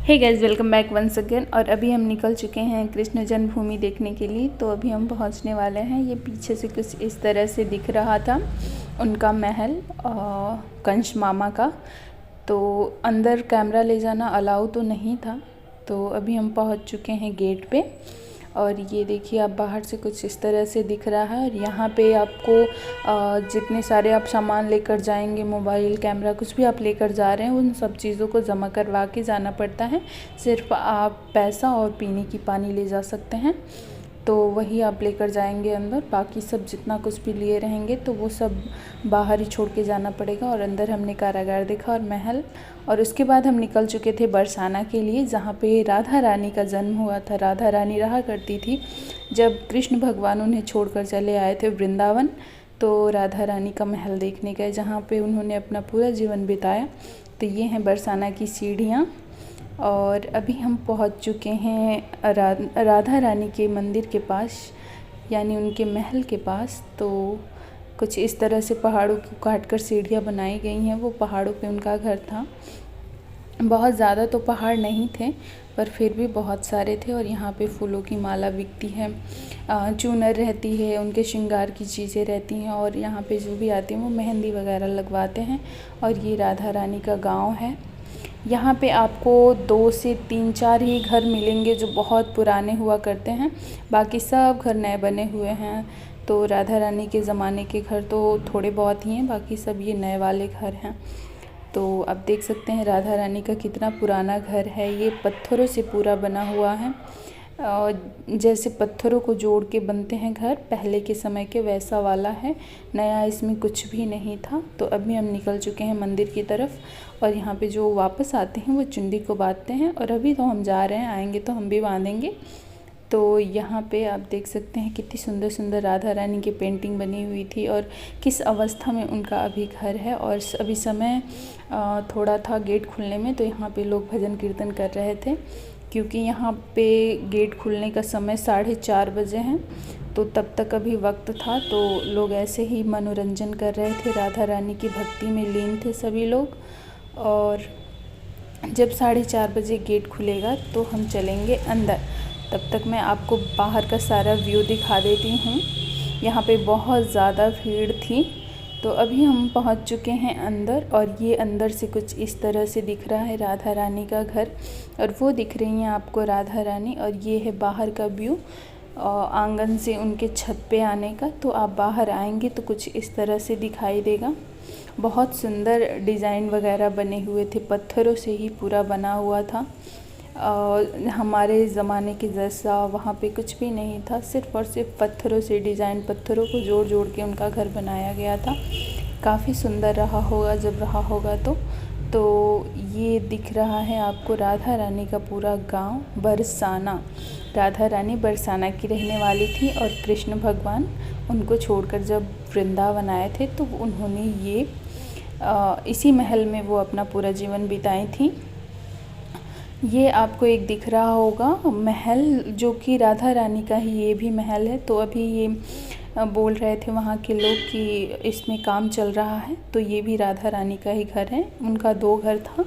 हे guys, welcome back once again. और अभी हम निकल चुके हैं कृष्ण जन्मभूमि देखने के लिए। तो अभी हम पहुंचने वाले हैं। ये पीछे से कुछ इस तरह से दिख रहा था उनका महल, कंस मामा का। तो अंदर कैमरा ले जाना अलाउ तो नहीं था। तो अभी हम पहुंच चुके हैं गेट पे। और ये देखिए, आप बाहर से कुछ इस तरह से दिख रहा है। और यहाँ पे आपको जितने सारे आप सामान लेकर जाएंगे, मोबाइल, कैमरा, कुछ भी आप लेकर जा रहे हैं, उन सब चीज़ों को जमा करवा के जाना पड़ता है। सिर्फ आप पैसा और पीने की पानी ले जा सकते हैं, तो वही आप लेकर जाएंगे अंदर। बाकी सब जितना कुछ भी लिए रहेंगे तो वो सब बाहर ही छोड़ के जाना पड़ेगा। और अंदर हमने कारागार देखा और महल। और उसके बाद हम निकल चुके थे बरसाना के लिए, जहाँ पे राधा रानी का जन्म हुआ था। राधा रानी रहा करती थी जब कृष्ण भगवान उन्हें छोड़कर चले आए थे वृंदावन। तो राधा रानी का महल देखने गए, जहाँ पे उन्होंने अपना पूरा जीवन बिताया। तो ये हैं बरसाना की सीढ़ियाँ। और अभी हम पहुंच चुके हैं राधा रानी के मंदिर के पास, यानी उनके महल के पास। तो कुछ इस तरह से पहाड़ों को काटकर सीढ़ियाँ बनाई गई हैं। वो पहाड़ों पे उनका घर था। बहुत ज़्यादा तो पहाड़ नहीं थे, पर फिर भी बहुत सारे थे। और यहाँ पे फूलों की माला बिकती है, चूनर रहती है, उनके श्रृंगार की चीज़ें रहती हैं। और यहाँ पे जो भी आते हैं वो मेहंदी वगैरह लगवाते हैं। और ये राधा रानी का गांव है। यहाँ पे आपको 2 से 3-4 ही घर मिलेंगे जो बहुत पुराने हुआ करते हैं। बाकी सब घर नए बने हुए हैं। तो राधा रानी के ज़माने के घर तो थोड़े बहुत ही हैं, बाकी सब ये नए वाले घर हैं। तो आप देख सकते हैं राधा रानी का कितना पुराना घर है। ये पत्थरों से पूरा बना हुआ है, और जैसे पत्थरों को जोड़ के बनते हैं घर पहले के समय के, वैसा वाला है। नया इसमें कुछ भी नहीं था। तो अभी हम निकल चुके हैं मंदिर की तरफ। और यहाँ पे जो वापस आते हैं वो चुंडी को बांधते हैं। और अभी तो हम जा रहे हैं, आएंगे तो हम भी बांधेंगे। तो यहाँ पे आप देख सकते हैं कितनी सुंदर सुंदर राधा रानी की पेंटिंग बनी हुई थी, और किस अवस्था में उनका अभी घर है। और अभी समय थोड़ा था गेट खुलने में, तो यहाँ पे लोग भजन कीर्तन कर रहे थे, क्योंकि यहाँ पे गेट खुलने का समय 4:30 बजे हैं। तो तब तक अभी वक्त था, तो लोग ऐसे ही मनोरंजन कर रहे थे, राधा रानी की भक्ति में लीन थे सभी लोग। और जब 4:30 बजे गेट खुलेगा तो हम चलेंगे अंदर। तब तक मैं आपको बाहर का सारा व्यू दिखा देती हूँ। यहाँ पे बहुत ज़्यादा भीड़ थी। तो अभी हम पहुँच चुके हैं अंदर। और ये अंदर से कुछ इस तरह से दिख रहा है राधा रानी का घर। और वो दिख रही हैं आपको राधा रानी। और ये है बाहर का व्यू, आंगन से उनके छत पे आने का। तो आप बाहर आएंगे तो कुछ इस तरह से दिखाई देगा। बहुत सुंदर डिज़ाइन वगैरह बने हुए थे, पत्थरों से ही पूरा बना हुआ था। हमारे ज़माने के जैसा वहाँ पे कुछ भी नहीं था, सिर्फ़ और सिर्फ पत्थरों से डिज़ाइन, पत्थरों को जोड़ जोड़ के उनका घर बनाया गया था। काफ़ी सुंदर रहा होगा जब रहा होगा तो ये दिख रहा है आपको राधा रानी का पूरा गांव बरसाना। राधा रानी बरसाना की रहने वाली थी, और कृष्ण भगवान उनको छोड़कर जब वृंदावन आए थे तो उन्होंने ये इसी महल में वो अपना पूरा जीवन बिताई थी। ये आपको एक दिख रहा होगा महल, जो कि राधा रानी का ही ये भी महल है। तो अभी ये बोल रहे थे वहाँ के लोग कि इसमें काम चल रहा है, तो ये भी राधा रानी का ही घर है। उनका 2 घर था,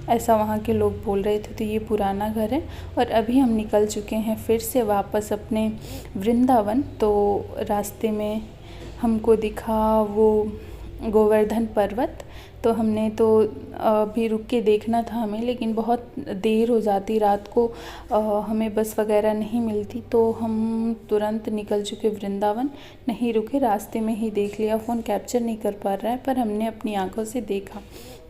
ऐसा वहाँ के लोग बोल रहे थे। तो ये पुराना घर है। और अभी हम निकल चुके हैं फिर से वापस अपने वृंदावन। तो रास्ते में हमको दिखा वो गोवर्धन पर्वत। तो हमने तो अभी रुक के देखना था हमें, लेकिन बहुत देर हो जाती रात को, हमें बस वगैरह नहीं मिलती। तो हम तुरंत निकल चुके वृंदावन, नहीं रुके, रास्ते में ही देख लिया। फ़ोन कैप्चर नहीं कर पा रहा है, पर हमने अपनी आंखों से देखा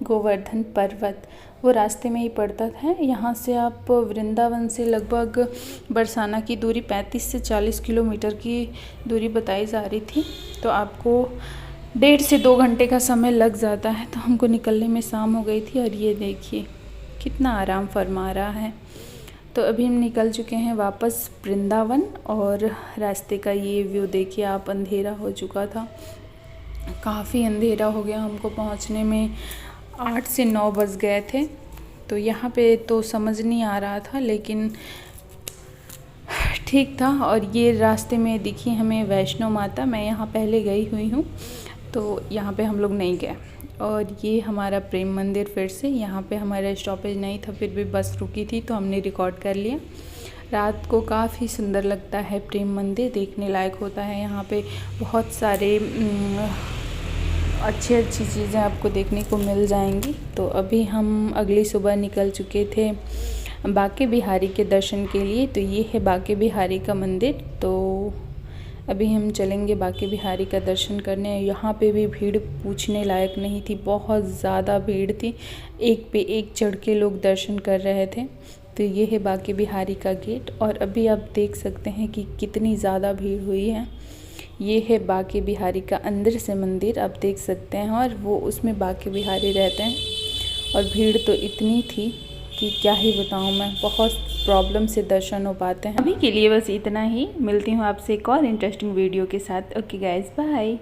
गोवर्धन पर्वत। वो रास्ते में ही पड़ता है। यहाँ से आप वृंदावन से लगभग बरसाना की दूरी 35 से 40 किलोमीटर की दूरी बताई जा रही थी। तो आपको 1.5 से 2 घंटे का समय लग जाता है। तो हमको निकलने में शाम हो गई थी। और ये देखिए कितना आराम फरमा रहा है। तो अभी हम निकल चुके हैं वापस वृंदावन। और रास्ते का ये व्यू देखिए आप, अंधेरा हो चुका था, काफ़ी अंधेरा हो गया। हमको पहुंचने में 8 से 9 बज गए थे। तो यहाँ पे तो समझ नहीं आ रहा था, लेकिन ठीक था। और ये रास्ते में दिखी हमें वैष्णो माता। मैं यहाँ पहले गई हुई हूँ, तो यहाँ पे हम लोग नहीं गए। और ये हमारा प्रेम मंदिर फिर से, यहाँ पे हमारा स्टॉपेज नहीं था, फिर भी बस रुकी थी तो हमने रिकॉर्ड कर लिया। रात को काफ़ी सुंदर लगता है प्रेम मंदिर, देखने लायक होता है। यहाँ पे बहुत सारे अच्छी अच्छी चीज़ें आपको देखने को मिल जाएंगी। तो अभी हम अगली सुबह निकल चुके थे बांके बिहारी के दर्शन के लिए। तो ये है बांके बिहारी का मंदिर। तो अभी हम चलेंगे बांके बिहारी का दर्शन करने। यहाँ पे भी भीड़ पूछने लायक नहीं थी, बहुत ज़्यादा भीड़ थी, एक पे एक चढ़ के लोग दर्शन कर रहे थे। तो ये है बांके बिहारी का गेट और अभी आप देख सकते हैं कि कितनी ज़्यादा भीड़ हुई है। ये है बांके बिहारी का अंदर से मंदिर, आप देख सकते हैं, और वो उसमें बांके बिहारी रहते हैं। और भीड़ तो इतनी थी कि क्या ही बताऊं मैं, बहुत प्रॉब्लम से दर्शन हो पाते हैं। अभी के लिए बस इतना ही, मिलती हूँ आपसे एक और इंटरेस्टिंग वीडियो के साथ। Okay guys, bye.